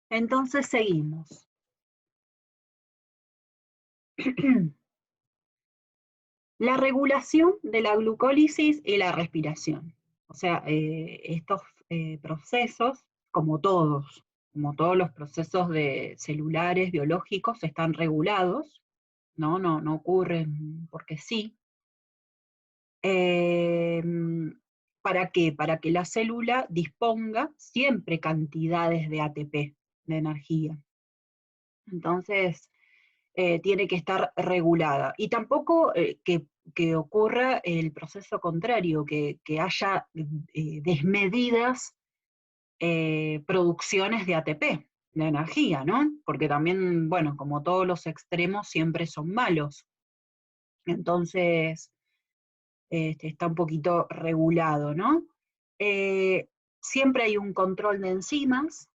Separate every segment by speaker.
Speaker 1: Entonces seguimos. La regulación de la glucólisis y la respiración. O sea, estos procesos, como todos los procesos celulares, biológicos, están regulados, no ocurren porque sí. ¿Para qué? Para que la célula disponga siempre cantidades de ATP, de energía. Entonces, tiene que estar regulada. Y tampoco que ocurra el proceso contrario, que haya desmedidas producciones de ATP, de energía, ¿no? Porque también, bueno, como todos los extremos siempre son malos. Entonces, está un poquito regulado, ¿no? Siempre hay un control de enzimas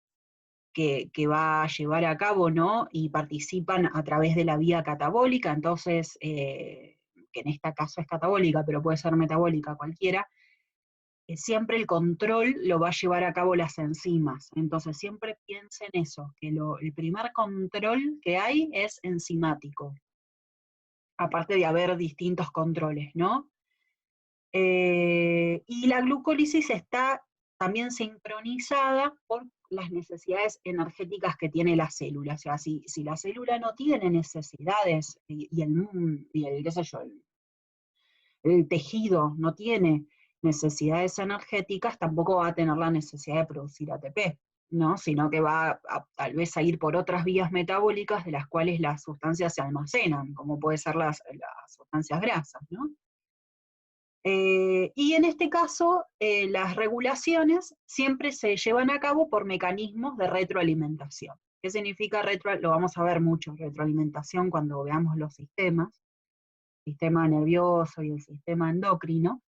Speaker 1: que va a llevar a cabo, ¿no? Y participan a través de la vía catabólica, entonces, que en este caso es catabólica, pero puede ser metabólica cualquiera, siempre el control lo va a llevar a cabo las enzimas. Entonces siempre piensen eso, que el primer control que hay es enzimático, aparte de haber distintos controles, ¿no? Y la glucólisis está también sincronizada por las necesidades energéticas que tiene la célula. O sea, si la célula no tiene necesidades qué sé yo, el tejido no tiene necesidades energéticas, tampoco va a tener la necesidad de producir ATP, ¿no? Sino que va tal vez a ir por otras vías metabólicas de las cuales las sustancias se almacenan, como puede ser las sustancias grasas, ¿no? Y en este caso, las regulaciones siempre se llevan a cabo por mecanismos de retroalimentación. ¿Qué significa lo vamos a ver mucho, retroalimentación, cuando veamos los sistemas, sistema nervioso y el sistema endocrino,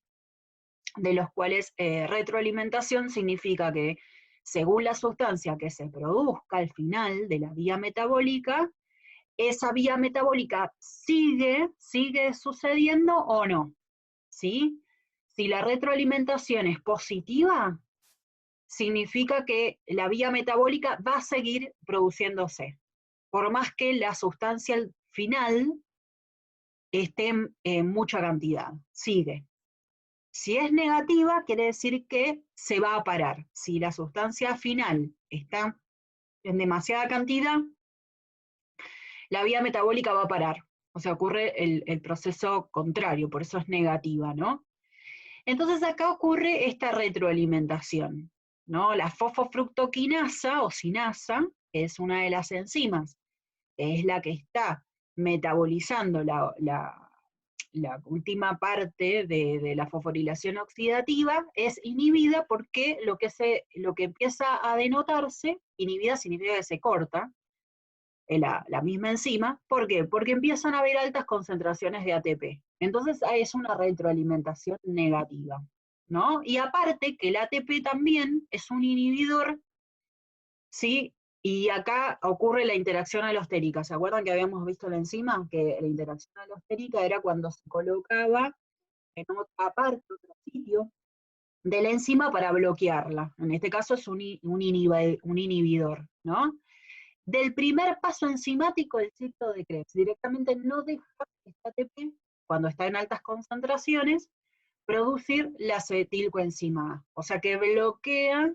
Speaker 1: de los cuales retroalimentación significa que según la sustancia que se produzca al final de la vía metabólica, esa vía metabólica sigue sucediendo o no, ¿sí? Si la retroalimentación es positiva, significa que la vía metabólica va a seguir produciéndose, por más que la sustancia al final esté en mucha cantidad, sigue. Si es negativa, quiere decir que se va a parar. Si la sustancia final está en demasiada cantidad, la vía metabólica va a parar. O sea, ocurre el proceso contrario, por eso es negativa, ¿no? Entonces acá ocurre esta retroalimentación, ¿no? La fosfofructoquinasa o sinasa, que es una de las enzimas, es la que está metabolizando la última parte de la fosforilación oxidativa, es inhibida porque lo que empieza a denotarse, inhibida significa que se corta, la misma enzima. ¿Por qué? Porque empiezan a haber altas concentraciones de ATP. Entonces es una retroalimentación negativa, ¿no? Y aparte que el ATP también es un inhibidor, ¿sí? Y acá ocurre la interacción alostérica. ¿Se acuerdan que habíamos visto la enzima? Que la interacción alostérica era cuando se colocaba en otra parte, otro sitio de la enzima para bloquearla. En este caso es un inhibidor, ¿no? Del primer paso enzimático del ciclo de Krebs. Directamente no deja este ATP, cuando está en altas concentraciones, producir la acetilcoenzima A. O sea que bloquea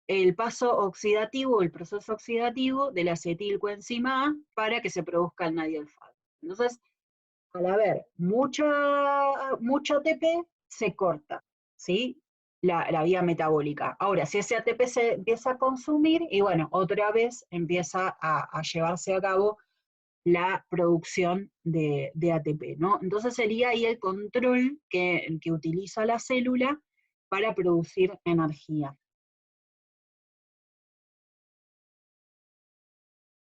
Speaker 1: el paso oxidativo, el proceso oxidativo de la acetilcoenzima A para que se produzca el NADI-alfa. Entonces, al haber mucho ATP, se corta, ¿sí? La vía metabólica. Ahora, si ese ATP se empieza a consumir, y bueno, otra vez empieza a llevarse a cabo la producción de ATP, ¿no? Entonces sería ahí el control que utiliza la célula para producir energía.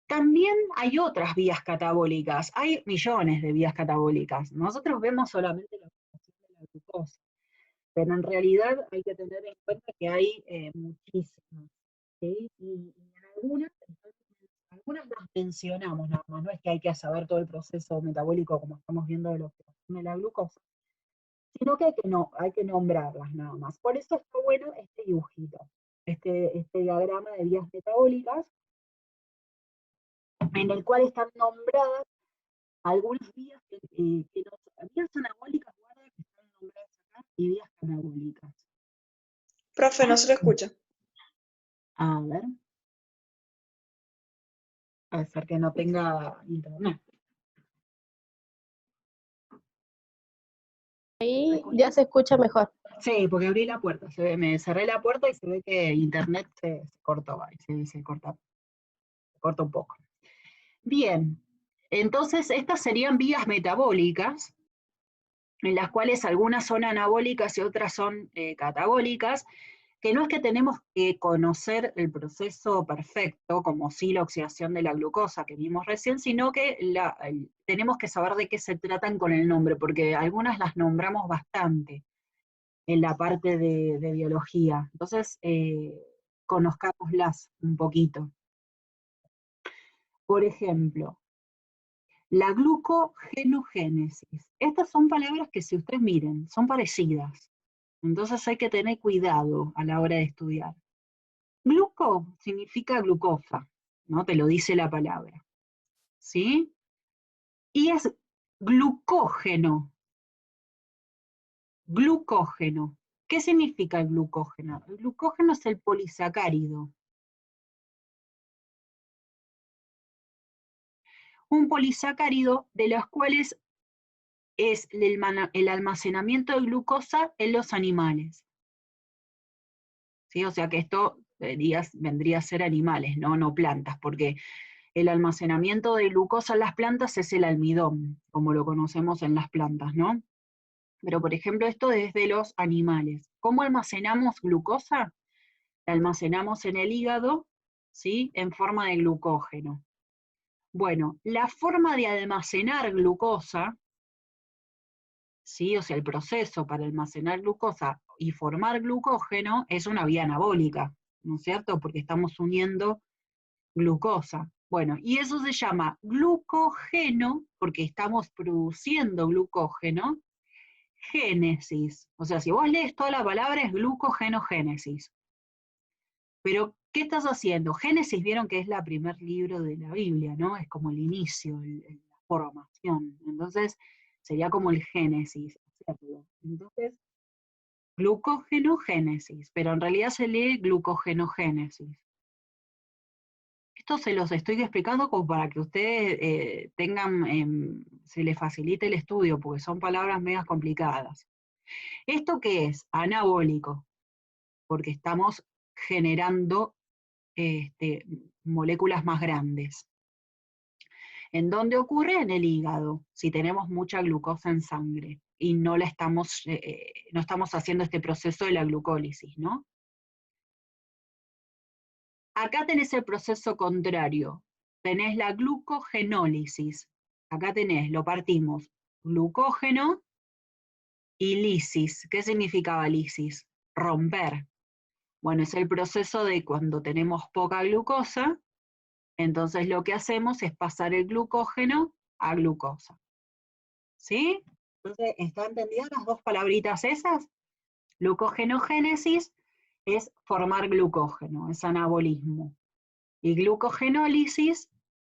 Speaker 1: También hay otras vías catabólicas, hay millones de vías catabólicas. Nosotros vemos solamente la oxidación de la glucosa, pero en realidad hay que tener en cuenta que hay muchísimas, ¿sí? Y algunas las mencionamos nada más, no es que hay que saber todo el proceso metabólico como estamos viendo de la oxidación de la glucosa, sino que hay que nombrarlas nada más. Por eso está bueno este dibujito, este diagrama de vías metabólicas, en el cual están nombradas algunas vías vías anabólicas, guarda, que están nombradas acá, y vías anabólicas.
Speaker 2: Profe, no se lo escucha.
Speaker 1: A ver. A ser que no tenga internet.
Speaker 3: Ahí ya se escucha mejor.
Speaker 1: Sí, porque abrí la puerta, me cerré la puerta y se ve que internet se cortó, ahí, se corta un poco. Bien, entonces estas serían vías metabólicas, en las cuales algunas son anabólicas y otras son catabólicas, que no es que tenemos que conocer el proceso perfecto, como sí la oxidación de la glucosa que vimos recién, sino que tenemos que saber de qué se tratan con el nombre, porque algunas las nombramos bastante en la parte de biología. Entonces, conozcámoslas un poquito. Por ejemplo, la glucogenogénesis. Estas son palabras que, si ustedes miren, son parecidas. Entonces hay que tener cuidado a la hora de estudiar. Gluco significa glucosa, ¿no? Te lo dice la palabra. ¿Sí? Y es glucógeno. Glucógeno. ¿Qué significa el glucógeno? El glucógeno es el polisacárido. Un polisacárido de los cuales es el almacenamiento de glucosa en los animales. ¿Sí? O sea que esto vendría a ser animales, no plantas, porque el almacenamiento de glucosa en las plantas es el almidón, como lo conocemos en las plantas, ¿no? Pero, por ejemplo, esto es de los animales. ¿Cómo almacenamos glucosa? La almacenamos en el hígado, ¿sí? En forma de glucógeno. Bueno, la forma de almacenar glucosa, ¿sí? O sea, el proceso para almacenar glucosa y formar glucógeno es una vía anabólica, ¿no es cierto? Porque estamos uniendo glucosa. Bueno, y eso se llama glucógeno, porque estamos produciendo glucógeno, génesis. O sea, si vos lees toda la palabra es glucogenogénesis. Pero, ¿qué estás haciendo? Génesis, vieron que es el primer libro de la Biblia, ¿no? Es como el inicio, la formación. Entonces, sería como el génesis, ¿cierto? Entonces, glucogenogénesis, pero en realidad se lee glucogenogénesis. Esto se los estoy explicando como para que ustedes tengan, se les facilite el estudio, porque son palabras medias complicadas. ¿Esto qué es? Anabólico, porque estamos generando moléculas más grandes. ¿En dónde ocurre? En el hígado, si tenemos mucha glucosa en sangre y no estamos haciendo este proceso de la glucólisis, ¿no? Acá tenés el proceso contrario, tenés la glucogenólisis. Acá tenés, lo partimos, glucógeno y lisis. ¿Qué significaba lisis? Romper. Bueno, es el proceso de cuando tenemos poca glucosa, entonces lo que hacemos es pasar el glucógeno a glucosa. ¿Sí? Entonces, ¿están entendidas las dos palabritas esas? Glucogenogénesis es formar glucógeno, es anabolismo. Y glucogenólisis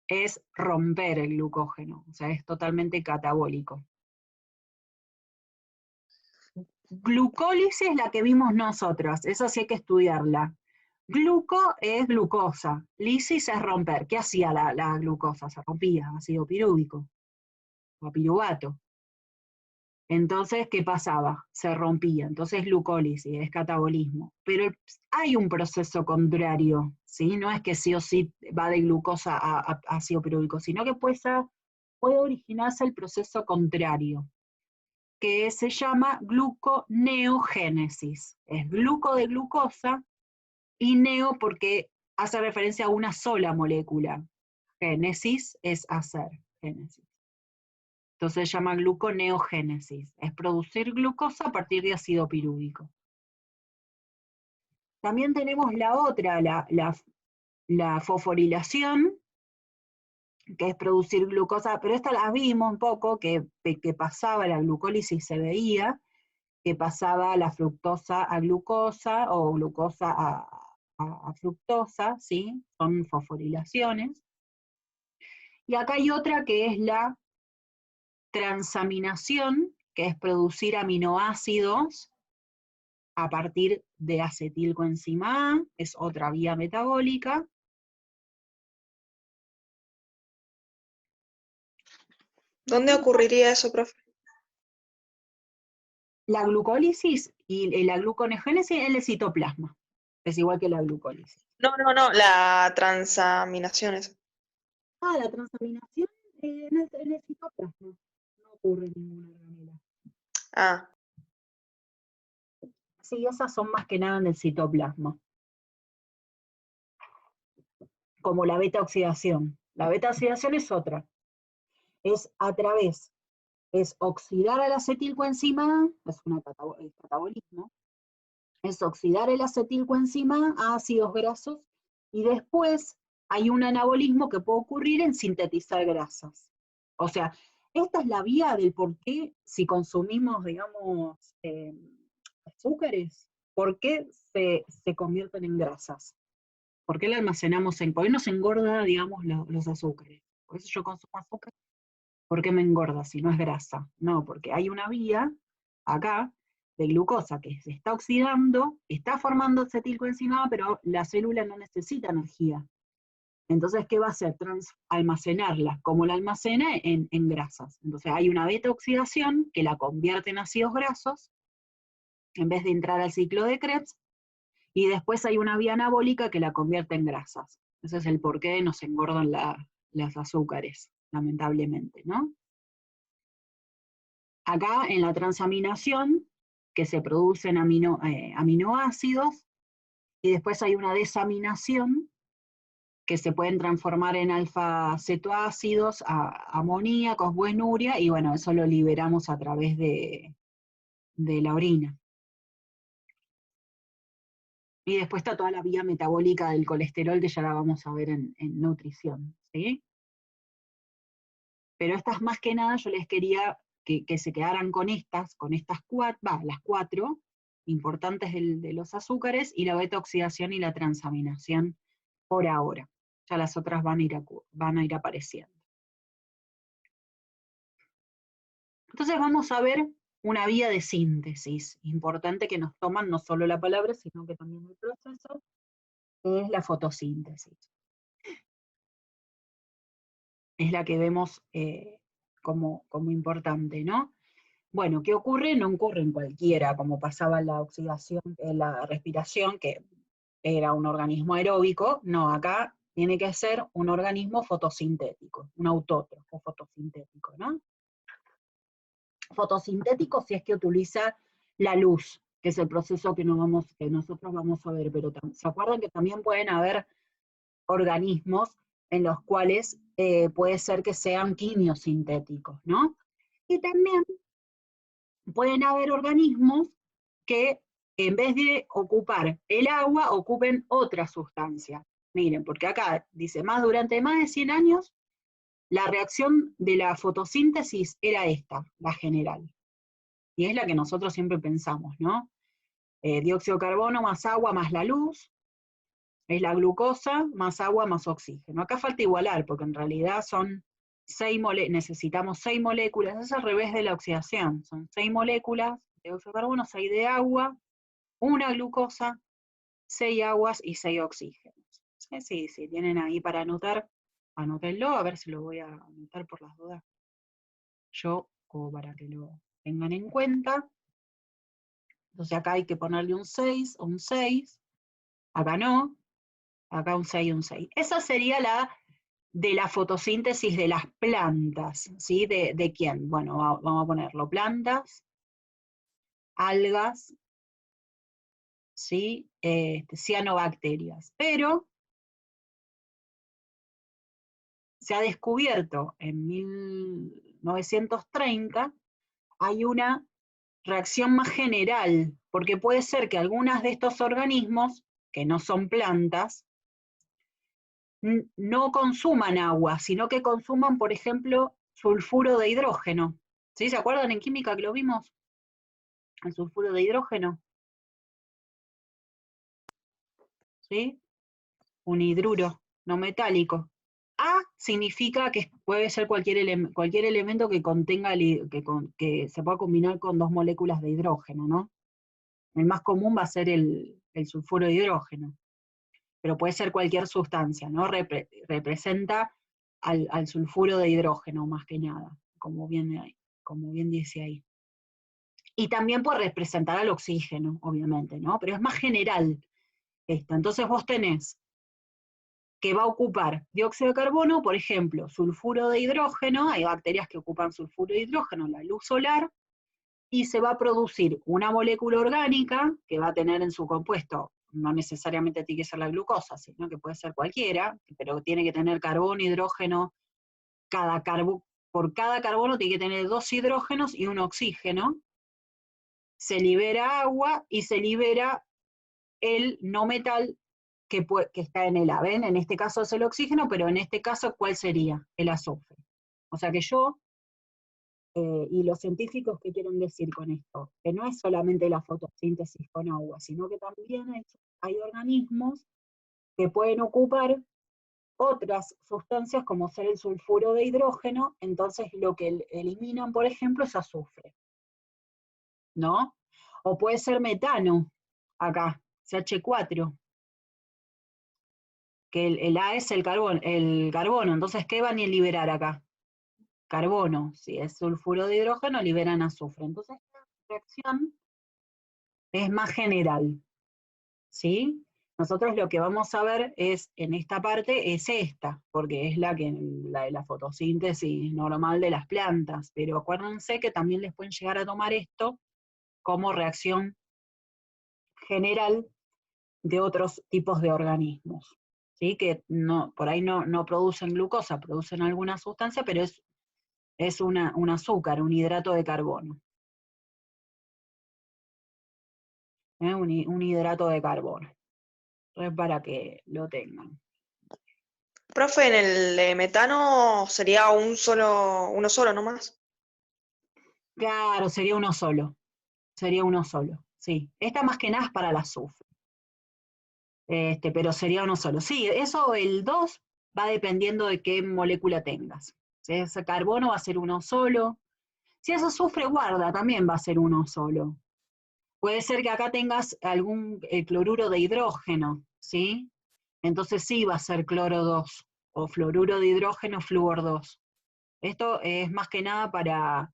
Speaker 1: es romper el glucógeno, o sea, es totalmente catabólico. Glucólisis es la que vimos nosotros, esa sí hay que estudiarla. Gluco es glucosa, lisis es romper. ¿Qué hacía la glucosa? Se rompía, ácido pirúvico o piruvato. Entonces, ¿qué pasaba? Se rompía. Entonces, glucólisis, es catabolismo. Pero hay un proceso contrario, ¿sí? No es que sí o sí va de glucosa a ácido pirúvico, sino que puede originarse el proceso contrario, que se llama gluconeogénesis. Es gluco de glucosa y neo porque hace referencia a una sola molécula. Génesis es hacer, génesis. Entonces se llama gluconeogénesis. Es producir glucosa a partir de ácido pirúvico. También tenemos la otra, la fosforilación, que es producir glucosa, pero esta la vimos un poco, que pasaba la glucólisis, se veía, que pasaba la fructosa a glucosa o glucosa a fructosa, ¿sí? Son fosforilaciones. Y acá hay otra que es la transaminación, que es producir aminoácidos a partir de acetilcoenzima A, es otra vía metabólica.
Speaker 2: ¿Dónde ocurriría eso, profe?
Speaker 1: La glucólisis y la gluconegénesis en el citoplasma. Es igual que la glucólisis.
Speaker 2: No, la transaminación es.
Speaker 1: La transaminación en el citoplasma. No ocurre en ninguna organela.
Speaker 2: Ah,
Speaker 1: Sí, esas son más que nada en el citoplasma. Como la beta oxidación. La beta oxidación es otra. Es a través, es oxidar al acetilcoenzima A, es el catabolismo, es oxidar el acetilcoenzima A a ácidos grasos, y después hay un anabolismo que puede ocurrir en sintetizar grasas. O sea, esta es la vía del por qué, si consumimos, digamos, azúcares, por qué se convierten en grasas. ¿Por qué la almacenamos por qué nos engorda, digamos, los azúcares? Por eso yo consumo azúcar. ¿Por qué me engorda si no es grasa? No, porque hay una vía acá de glucosa que se está oxidando, está formando acetilcoenzima A, pero la célula no necesita energía. Entonces, ¿qué va a hacer? Almacenarla. ¿Cómo la almacena? En grasas. Entonces hay una beta oxidación que la convierte en ácidos grasos, en vez de entrar al ciclo de Krebs, y después hay una vía anabólica que la convierte en grasas. Ese es el porqué nos engordan las azúcares, lamentablemente, ¿no? Acá en la transaminación, que se producen aminoácidos, y después hay una desaminación, que se pueden transformar en alfa-cetoácidos, amoníacos, buenuria, y bueno, eso lo liberamos a través de la orina. Y después está toda la vía metabólica del colesterol, que ya la vamos a ver en nutrición, ¿sí? Pero estas más que nada yo les quería que se quedaran con estas cuatro, las cuatro importantes de los azúcares, y la beta oxidación y la transaminación por ahora. Ya las otras van a ir apareciendo. Entonces vamos a ver una vía de síntesis importante que nos toman no solo la palabra, sino que también el proceso, que es la fotosíntesis. Es la que vemos como importante, ¿no? Bueno, ¿qué ocurre? No ocurre en cualquiera, como pasaba en la oxidación, en la respiración, que era un organismo aeróbico. No, acá tiene que ser un organismo fotosintético, un autótrofo fotosintético, ¿no? Fotosintético si es que utiliza la luz, que es el proceso que nosotros vamos a ver, pero ¿se acuerdan que también pueden haber organismos en los cuales puede ser que sean quimiosintéticos, ¿no? Y también pueden haber organismos que en vez de ocupar el agua, ocupen otra sustancia. Miren, porque acá dice, durante más de 100 años, la reacción de la fotosíntesis era esta, la general. Y es la que nosotros siempre pensamos, ¿no? Dióxido de carbono más agua más la luz, es la glucosa más agua más oxígeno. Acá falta igualar, porque en realidad son necesitamos 6 moléculas, es al revés de la oxidación, son 6 moléculas de dióxido de carbono, 6 de agua, una glucosa, 6 aguas y 6 oxígenos. Sí, tienen ahí para anotar, anótenlo, a ver si lo voy a anotar por las dudas. Yo, como para que lo tengan en cuenta. Entonces acá hay que ponerle un 6 o un 6, acá no, acá un 6 y un 6. Esa sería la de la fotosíntesis de las plantas, ¿sí? ¿De quién? Bueno, vamos a ponerlo, plantas, algas, ¿sí? Cianobacterias. Pero se ha descubierto en 1930, hay una reacción más general, porque puede ser que algunas de estos organismos, que no son plantas, no consuman agua, sino que consuman, por ejemplo, sulfuro de hidrógeno. ¿Sí? ¿Se acuerdan en química que lo vimos? El sulfuro de hidrógeno. ¿Sí? Un hidruro no metálico. A significa que puede ser cualquier elemento que contenga, que se pueda combinar con dos moléculas de hidrógeno, ¿no? El más común va a ser el sulfuro de hidrógeno, pero puede ser cualquier sustancia, ¿no? Representa al sulfuro de hidrógeno más que nada, como bien dice ahí. Y también puede representar al oxígeno, obviamente, ¿no? Pero es más general esta. Entonces vos tenés que va a ocupar dióxido de carbono, por ejemplo, sulfuro de hidrógeno, hay bacterias que ocupan sulfuro de hidrógeno, la luz solar, y se va a producir una molécula orgánica que va a tener en su compuesto, no necesariamente tiene que ser la glucosa, sino que puede ser cualquiera, pero tiene que tener carbono, hidrógeno, por cada carbono tiene que tener 2 hidrógenos y un oxígeno, se libera agua y se libera el no metal que está en el A. ¿Ven? En este caso es el oxígeno, pero en este caso, ¿cuál sería? El azufre. O sea que y los científicos, ¿qué quieren decir con esto? Que no es solamente la fotosíntesis con agua, sino que también hay organismos que pueden ocupar otras sustancias como ser el sulfuro de hidrógeno, entonces lo que eliminan, por ejemplo, es azufre, ¿no? O puede ser metano, acá, CH4, que el A es el carbono, entonces ¿qué van a liberar acá? Carbono, si es sulfuro de hidrógeno, liberan azufre. Entonces esta reacción es más general, ¿sí? Nosotros lo que vamos a ver en esta parte es esta, porque es la de la fotosíntesis normal de las plantas, pero acuérdense que también les pueden llegar a tomar esto como reacción general de otros tipos de organismos, ¿sí? Que por ahí no producen glucosa, producen alguna sustancia, pero es un azúcar, un hidrato de carbono. Un hidrato de carbono. Es para que lo tengan.
Speaker 2: Profe, en el metano sería uno solo nomás.
Speaker 1: Claro, sería uno solo. Sería uno solo, sí. Esta más que nada es para el azufre. Pero sería uno solo. Sí, eso, el 2 va dependiendo de qué molécula tengas. Si es carbono va a ser uno solo. Si es azufre, guarda, también va a ser uno solo. Puede ser que acá tengas algún cloruro de hidrógeno, ¿sí? Entonces sí va a ser cloro 2, o fluoruro de hidrógeno, flúor 2. Esto es más que nada para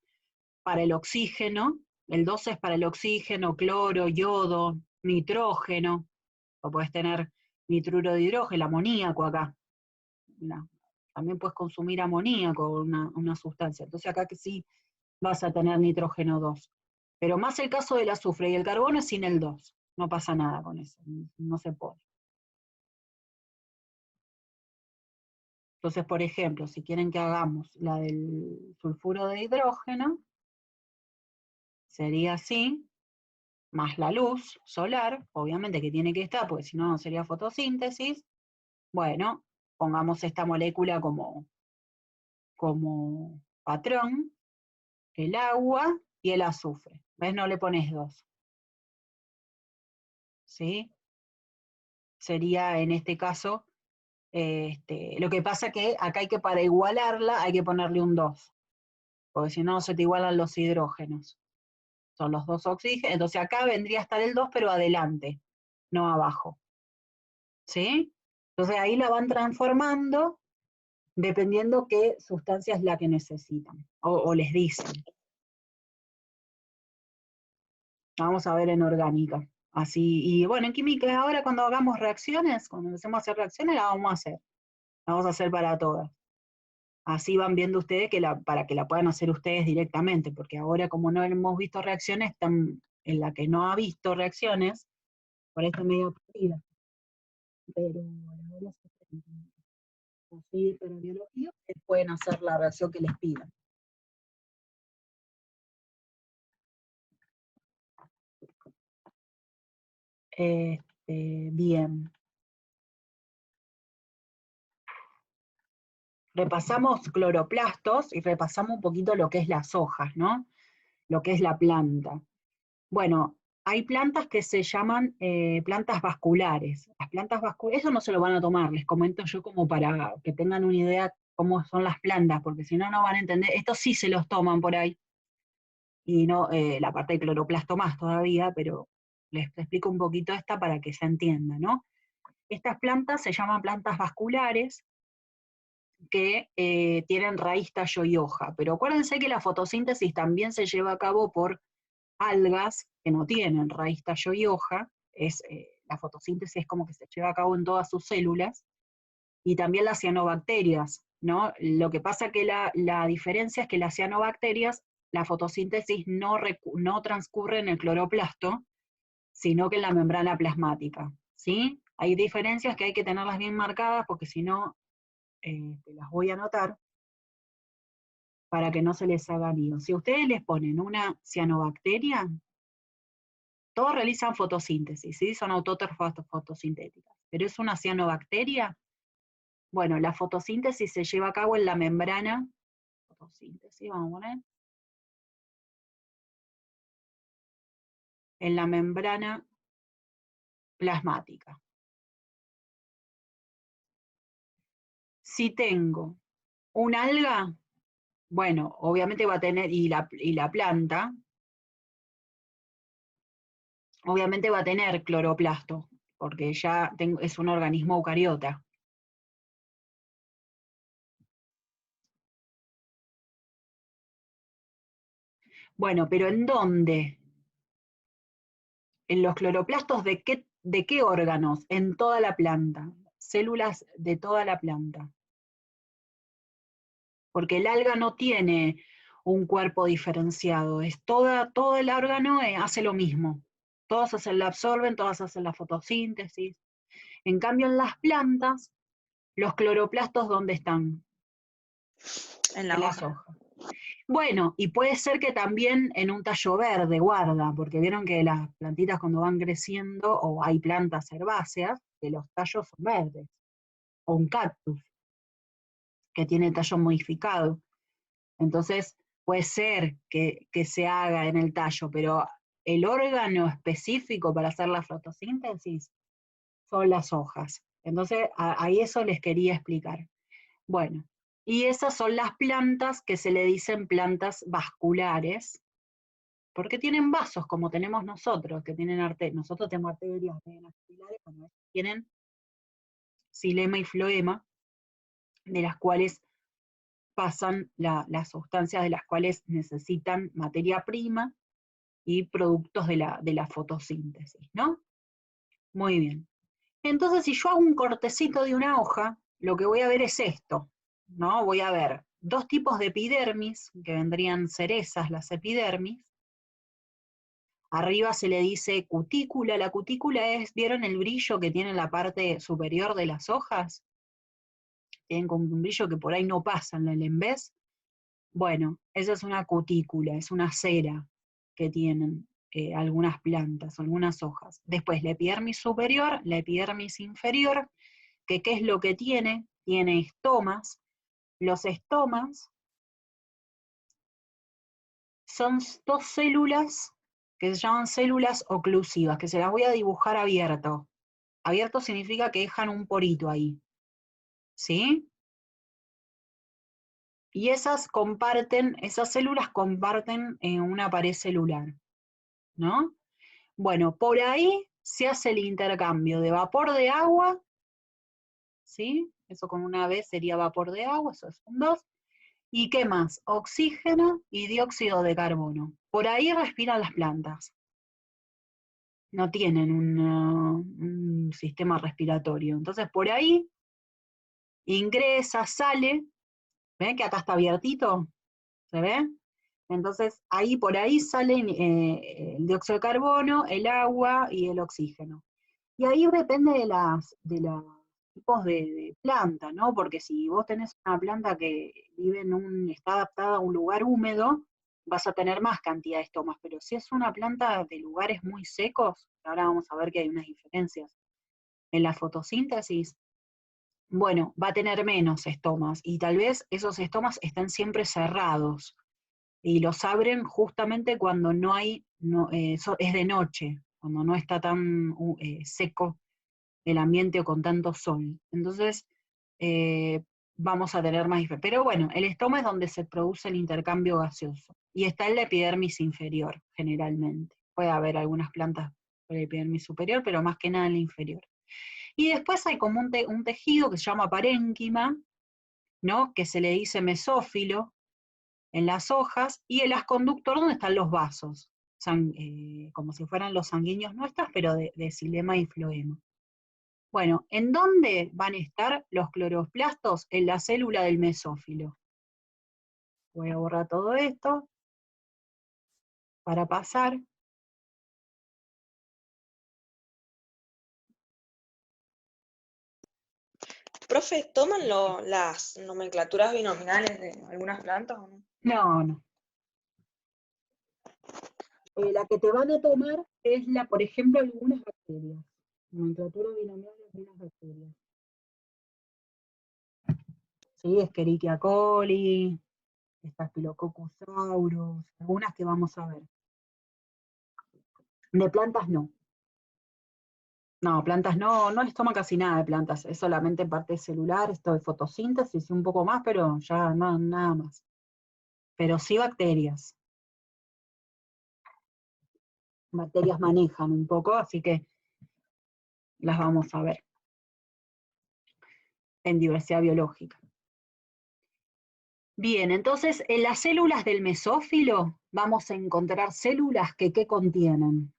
Speaker 1: el oxígeno, el 2 es para el oxígeno, cloro, yodo, nitrógeno, o puedes tener nitruro de hidrógeno, amoníaco acá. También puedes consumir amoníaco, una sustancia. Entonces acá que sí vas a tener nitrógeno 2. Pero más el caso del azufre y el carbono es sin el 2. No pasa nada con eso, no se puede. Entonces, por ejemplo, si quieren que hagamos la del sulfuro de hidrógeno, sería así, más la luz solar, obviamente que tiene que estar, porque si no, no sería fotosíntesis. Bueno, pongamos esta molécula como patrón, el agua y el azufre. ¿Ves? No le pones 2. ¿Sí? Sería en este caso, lo que pasa que acá para igualarla hay que ponerle un 2, porque si no se te igualan los hidrógenos. Son los 2 oxígenos, entonces acá vendría a estar el 2, pero adelante, no abajo. ¿Sí? Entonces ahí la van transformando dependiendo qué sustancia es la que necesitan, o les dicen. Vamos a ver en orgánica. Así, y bueno, en química ahora cuando hagamos reacciones, cuando empecemos a hacer reacciones, la vamos a hacer. La vamos a hacer para todas. Así van viendo ustedes para que la puedan hacer ustedes directamente, porque ahora como no hemos visto reacciones, están en la que no ha visto reacciones, por eso medio perdida. Pero las vamos a hacer. Así para biología, pueden hacer la reacción que les pidan. Bien. Repasamos cloroplastos y repasamos un poquito lo que es las hojas, ¿no? Lo que es la planta. Bueno, hay plantas que se llaman plantas vasculares. Las plantas vasculares, eso no se lo van a tomar, les comento yo como para que tengan una idea cómo son las plantas, porque si no, no van a entender. Estos sí se los toman por ahí, y no la parte de cloroplasto más todavía, pero les explico un poquito esta para que se entienda, ¿no? Estas plantas se llaman plantas vasculares, que tienen raíz, tallo y hoja, pero acuérdense que la fotosíntesis también se lleva a cabo por algas que no tienen raíz, tallo y hoja, la fotosíntesis es como que se lleva a cabo en todas sus células, y también las cianobacterias, ¿no? Lo que pasa que la diferencia es que las cianobacterias, la fotosíntesis no transcurre en el cloroplasto, sino que en la membrana plasmática, ¿sí? Hay diferencias que hay que tenerlas bien marcadas, porque si no, te las voy a anotar, para que no se les haga lío. Si ustedes les ponen una cianobacteria, todos realizan fotosíntesis, ¿sí? Son autótrofas fotosintéticas, pero es una cianobacteria. Bueno, la fotosíntesis se lleva a cabo en la membrana, fotosíntesis, vamos a poner, en la membrana plasmática. Si tengo un alga, bueno, obviamente va a tener, y la planta, obviamente va a tener cloroplasto, porque ya es un organismo eucariota. Bueno, pero ¿en dónde? En los cloroplastos de qué órganos? En toda la planta, células de toda la planta. Porque el alga no tiene un cuerpo diferenciado, es todo el órgano hace lo mismo. Todas la absorben, todas hacen la fotosíntesis. En cambio, en las plantas, los cloroplastos, ¿dónde están?
Speaker 2: En la
Speaker 1: las
Speaker 2: hoja.
Speaker 1: hojas. Bueno, y puede ser que también en un tallo verde, guarda, porque vieron que las plantitas cuando van creciendo, o hay plantas herbáceas, que los tallos son verdes, o un cactus, que tiene tallo modificado. Entonces, puede ser que se haga en el tallo, pero el órgano específico para hacer la fotosíntesis son las hojas. Entonces, a eso les quería explicar. Bueno, y esas son las plantas que se le dicen plantas vasculares, porque tienen vasos como tenemos nosotros, que tienen nosotros tenemos arterias vasculares, bueno, tienen xilema y floema, de las cuales pasan las sustancias de las cuales necesitan materia prima y productos de la fotosíntesis, ¿no? Muy bien. Entonces, si yo hago un cortecito de una hoja, lo que voy a ver es esto, ¿no? Voy a ver dos tipos de epidermis, que vendrían cerezas, las epidermis. Arriba se le dice cutícula. La cutícula es, ¿vieron el brillo que tiene en la parte superior de las hojas? Tienen como un brillo que por ahí no pasa en el embés. Bueno, esa es una cutícula, es una cera que tienen algunas plantas, algunas hojas. Después la epidermis superior, la epidermis inferior, que ¿qué es lo que tiene? Tiene estomas. Los estomas son dos células que se llaman células oclusivas, que se las voy a dibujar abierto. Abierto significa que dejan un porito ahí, ¿sí? Y esas células comparten una pared celular, ¿no? Bueno, por ahí se hace el intercambio de vapor de agua, ¿sí? Eso con una vez sería vapor de agua, eso es un 2. ¿Y qué más? Oxígeno y dióxido de carbono. Por ahí respiran las plantas. No tienen un sistema respiratorio. Entonces, por ahí ingresa, sale. ¿Ven que acá está abiertito? ¿Se ve? Entonces, por ahí salen el dióxido de carbono, el agua y el oxígeno. Y ahí depende de los tipos de planta, ¿no? Porque si vos tenés una planta que está adaptada a un lugar húmedo, vas a tener más cantidad de estomas, pero si es una planta de lugares muy secos, ahora vamos a ver que hay unas diferencias en la fotosíntesis, bueno, va a tener menos estomas, y tal vez esos estomas estén siempre cerrados, y los abren justamente cuando es de noche, cuando no está tan seco el ambiente o con tanto sol. Entonces, vamos a tener más diferencia. Pero bueno, el estoma es donde se produce el intercambio gaseoso. Y está en la epidermis inferior, generalmente. Puede haber algunas plantas por la epidermis superior, pero más que nada en la inferior. Y después hay como un tejido que se llama parénquima, ¿no? Que se le dice mesófilo en las hojas, y el asconductor donde están los vasos, como si fueran los sanguíneos nuestros, pero de xilema y floema. Bueno, ¿en dónde van a estar los cloroplastos? En la célula del mesófilo. Voy a borrar todo esto para pasar.
Speaker 2: Profe, ¿toman las nomenclaturas binominales de algunas plantas o no?
Speaker 1: No, no. La que te van a tomar es por ejemplo, algunas bacterias. Nomenclatura binomial de algunas bacterias. Sí, Escherichia coli, Staphylococcus aureus, algunas que vamos a ver. De plantas no. No, plantas no les toma casi nada de plantas, es solamente parte celular, esto de fotosíntesis y un poco más, pero ya no, nada más. Pero sí bacterias. Bacterias manejan un poco, así que las vamos a ver en diversidad biológica. Bien, entonces en las células del mesófilo vamos a encontrar células que ¿qué contienen?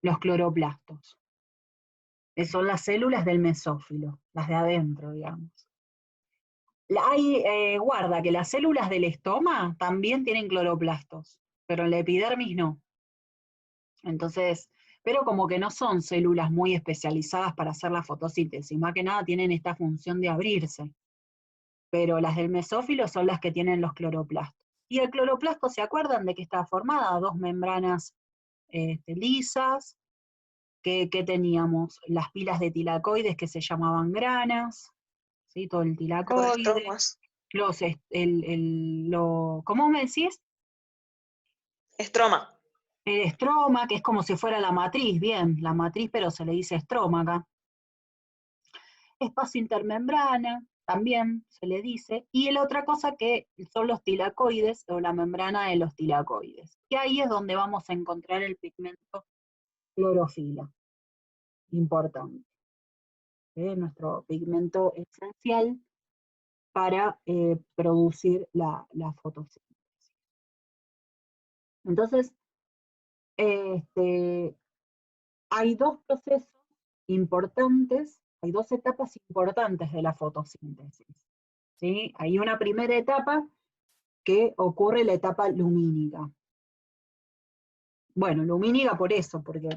Speaker 1: Los cloroplastos. Son las células del mesófilo, las de adentro, digamos. Guarda que las células del estoma también tienen cloroplastos, pero en la epidermis no. Entonces, pero como que no son células muy especializadas para hacer la fotosíntesis, más que nada tienen esta función de abrirse. Pero las del mesófilo son las que tienen los cloroplastos. Y el cloroplasto, ¿se acuerdan de que está formada? Dos membranas lisas, que teníamos las pilas de tilacoides que se llamaban granas, ¿sí? Todo el
Speaker 2: Los
Speaker 1: tilacoide,
Speaker 2: estromas.
Speaker 1: ¿cómo me decís?
Speaker 2: Estroma.
Speaker 1: El estroma, que es como si fuera la matriz, bien, la matriz, pero se le dice estroma acá. Espacio intermembrana, también se le dice, y la otra cosa que son los tilacoides, o la membrana de los tilacoides. Y ahí es donde vamos a encontrar el pigmento clorofila, importante. Nuestro pigmento esencial para producir la fotosíntesis. Entonces, hay dos procesos importantes, hay dos etapas importantes de la fotosíntesis, ¿sí? Hay una primera etapa que ocurre la etapa lumínica. Bueno, lumínica por eso, porque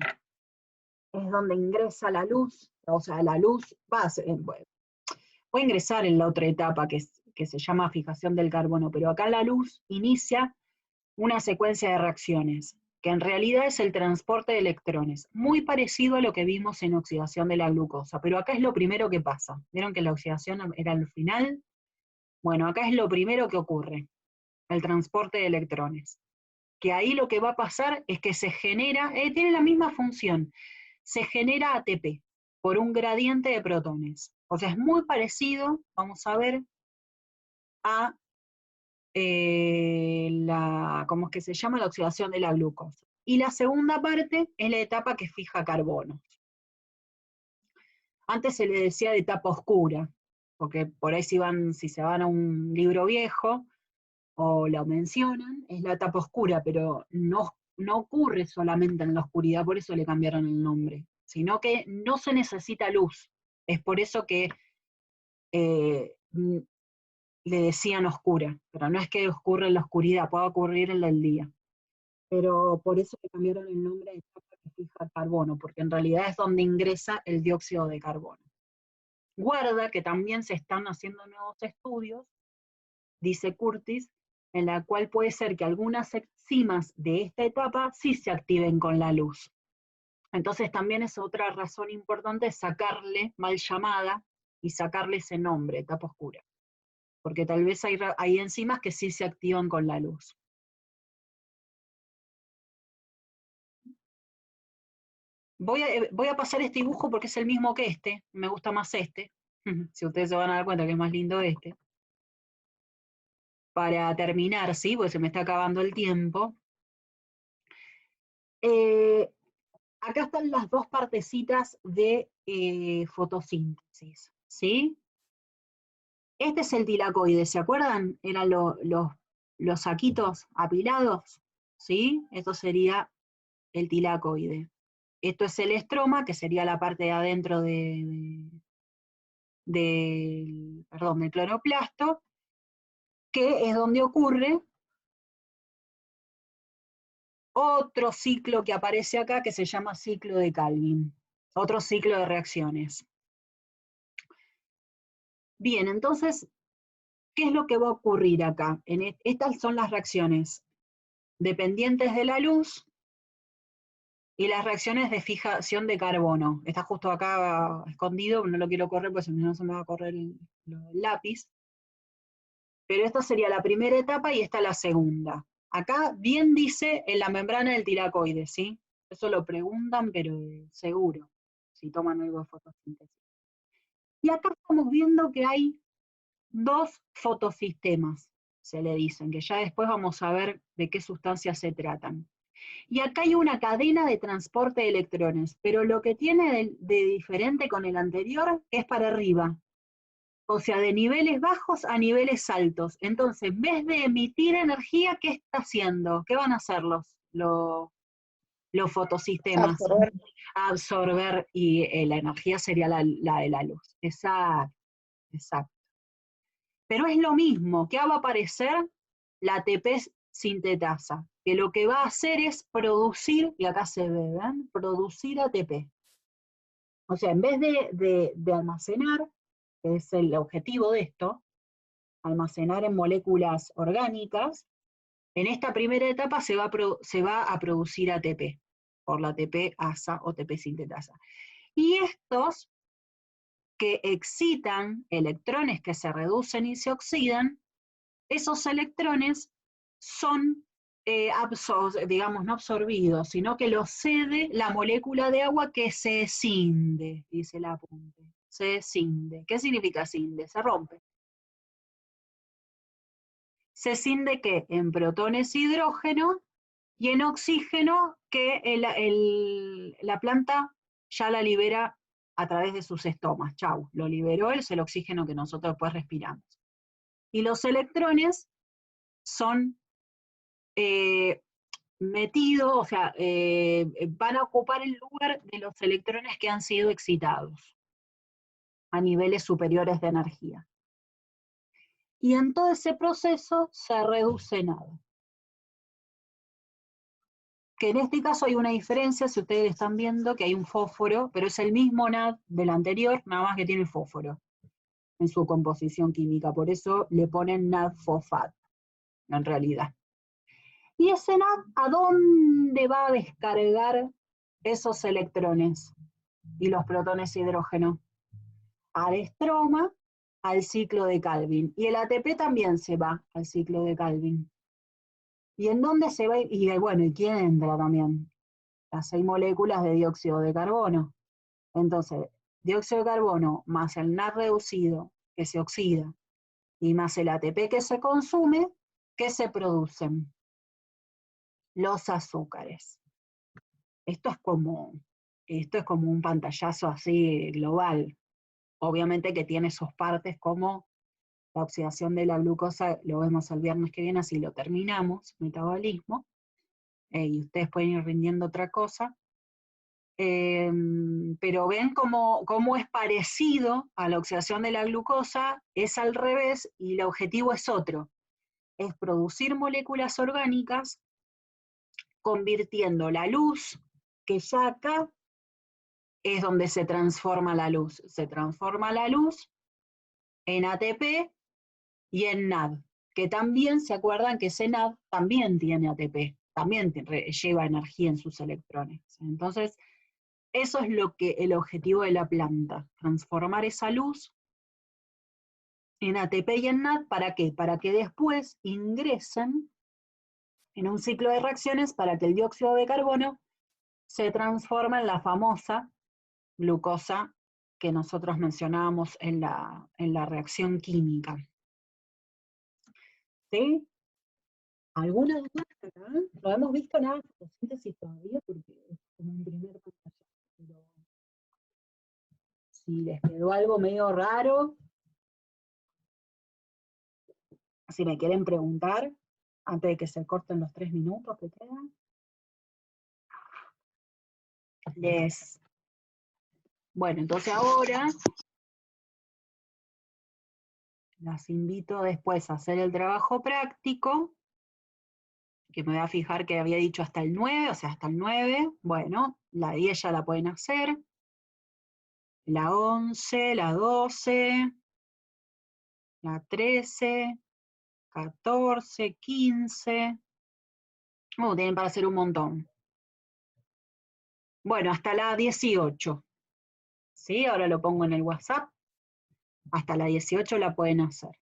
Speaker 1: es donde ingresa la luz, o sea, la luz va a ingresar en la otra etapa que se llama fijación del carbono, pero acá la luz inicia una secuencia de reacciones, que en realidad es el transporte de electrones, muy parecido a lo que vimos en oxidación de la glucosa, pero acá es lo primero que pasa. ¿Vieron que la oxidación era el final? Bueno, acá es lo primero que ocurre, el transporte de electrones. Que ahí lo que va a pasar es que se genera, tiene la misma función, se genera ATP por un gradiente de protones. O sea, es muy parecido, vamos a ver, a ¿cómo es que se llama? La oxidación de la glucosa. Y la segunda parte es la etapa que fija carbono. Antes se le decía de etapa oscura, porque por ahí si se van a un libro viejo o lo mencionan, es la etapa oscura, pero no ocurre solamente en la oscuridad, por eso le cambiaron el nombre, sino que no se necesita luz. Es por eso que le decían oscura, pero no es que ocurre en la oscuridad, puede ocurrir en el día. Pero por eso le cambiaron el nombre de etapa que fija carbono, porque en realidad es donde ingresa el dióxido de carbono. Guarda que también se están haciendo nuevos estudios, dice Curtis, en la cual puede ser que algunas enzimas de esta etapa sí se activen con la luz. Entonces también es otra razón importante sacarle, mal llamada, y sacarle ese nombre, etapa oscura. Porque tal vez hay enzimas que sí se activan con la luz. Voy a pasar este dibujo porque es el mismo que este, me gusta más este, Si ustedes se van a dar cuenta que es más lindo este. Para terminar, ¿sí? Porque se me está acabando el tiempo. Acá están las dos partecitas de fotosíntesis, ¿sí? Este es el tilacoide, ¿se acuerdan? Eran los saquitos apilados, ¿sí? Esto sería el tilacoide. Esto es el estroma, que sería la parte de adentro del cloroplasto, que es donde ocurre otro ciclo que aparece acá, que se llama ciclo de Calvin, otro ciclo de reacciones. Bien, entonces, ¿qué es lo que va a ocurrir acá? Estas son las reacciones dependientes de la luz y las reacciones de fijación de carbono. Está justo acá escondido, no lo quiero correr porque si no se me va a correr el lápiz. Pero esta sería la primera etapa y esta la segunda. Acá bien dice en la membrana del tilacoide, ¿sí? Eso lo preguntan, pero seguro, si toman algo de fotosíntesis. Y acá estamos viendo que hay dos fotosistemas, se le dicen, que ya después vamos a ver de qué sustancias se tratan. Y acá hay una cadena de transporte de electrones, pero lo que tiene de diferente con el anterior es para arriba. O sea, de niveles bajos a niveles altos. Entonces, en vez de emitir energía, ¿qué está haciendo? ¿Qué van a hacer los fotosistemas?
Speaker 2: Absorber.
Speaker 1: Absorber, y la energía sería la de la luz. Exacto, exacto. Pero es lo mismo, ¿qué va a aparecer? La ATP sintetasa, que lo que va a hacer es producir, y acá se ve, ¿ven? Producir ATP. O sea, en vez de almacenar, que es el objetivo de esto, almacenar en moléculas orgánicas, en esta primera etapa se va a producir ATP, por la ATP asa o ATP sintetasa. Y estos que excitan electrones que se reducen y se oxidan, esos electrones son, digamos, no absorbidos, sino que los cede la molécula de agua que se escinde, dice el apunte. Se escinde. ¿Qué significa escinde? Se rompe. Se escinde ¿qué? En protones hidrógeno y en oxígeno que la planta ya la libera a través de sus estomas. Chau, lo liberó, es el oxígeno que nosotros después respiramos. Y los electrones son metidos, o sea, van a ocupar el lugar de los electrones que han sido excitados a niveles superiores de energía. Y en todo ese proceso se reduce nada. Que en este caso hay una diferencia, si ustedes están viendo que hay un fósforo, pero es el mismo NAD del anterior, nada más que tiene el fósforo en su composición química, por eso le ponen NAD-fosfato, en realidad. ¿Y ese NAD a dónde va a descargar esos electrones y los protones hidrógeno? Al estroma, al ciclo de Calvin. Y el ATP también se va al ciclo de Calvin. ¿Y en dónde se va? Y bueno, ¿y quién entra también? Las 6 moléculas de dióxido de carbono. Entonces, dióxido de carbono más el NAD reducido, que se oxida, y más el ATP que se consume, ¿qué se producen? Los azúcares. Esto es como un pantallazo así global. Obviamente que tiene sus partes como la oxidación de la glucosa, lo vemos el viernes que viene, así lo terminamos, metabolismo, y ustedes pueden ir rindiendo otra cosa. Pero ven cómo es parecido a la oxidación de la glucosa, es al revés y el objetivo es otro, es producir moléculas orgánicas convirtiendo la luz, que ya acá es donde se transforma la luz. Se transforma la luz en ATP y en NAD, que también, ¿se acuerdan que ese NAD también tiene ATP? También lleva energía en sus electrones. Entonces, eso es el objetivo de la planta, transformar esa luz en ATP y en NAD, ¿para qué? Para que después ingresen en un ciclo de reacciones para que el dióxido de carbono se transforme en la famosa glucosa que nosotros mencionábamos en la reacción química. ¿Sí? ¿Alguna duda acá? No hemos visto nada de fotosíntesis todavía porque es como un primer pantallazo, pero si les quedó algo medio raro, si me quieren preguntar, antes de que se corten los 3 minutos que quedan, bueno, entonces ahora las invito después a hacer el trabajo práctico, que me voy a fijar que había dicho hasta el 9, o sea, hasta el 9, bueno, la 10 ya la pueden hacer, la 11, la 12, la 13, 14, 15, tienen para hacer un montón. Bueno, hasta la 18, ¿sí? Ahora lo pongo en el WhatsApp, hasta la 18 la pueden hacer.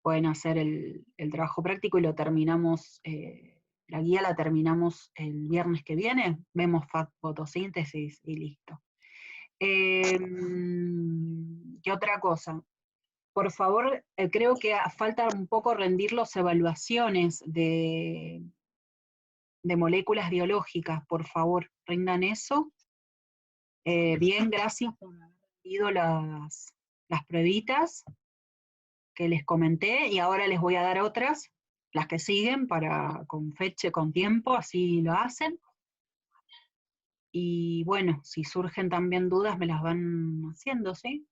Speaker 1: Pueden hacer el trabajo práctico y lo terminamos, la guía la terminamos el viernes que viene, vemos fotosíntesis y listo. ¿Qué otra cosa? Por favor, creo que falta un poco rendir las evaluaciones de moléculas biológicas, por favor, rindan eso. Bien, gracias por haber rendido las pruebitas que les comenté, y ahora les voy a dar otras, las que siguen, con fecha, con tiempo, así lo hacen. Y bueno, si surgen también dudas, me las van haciendo, ¿sí?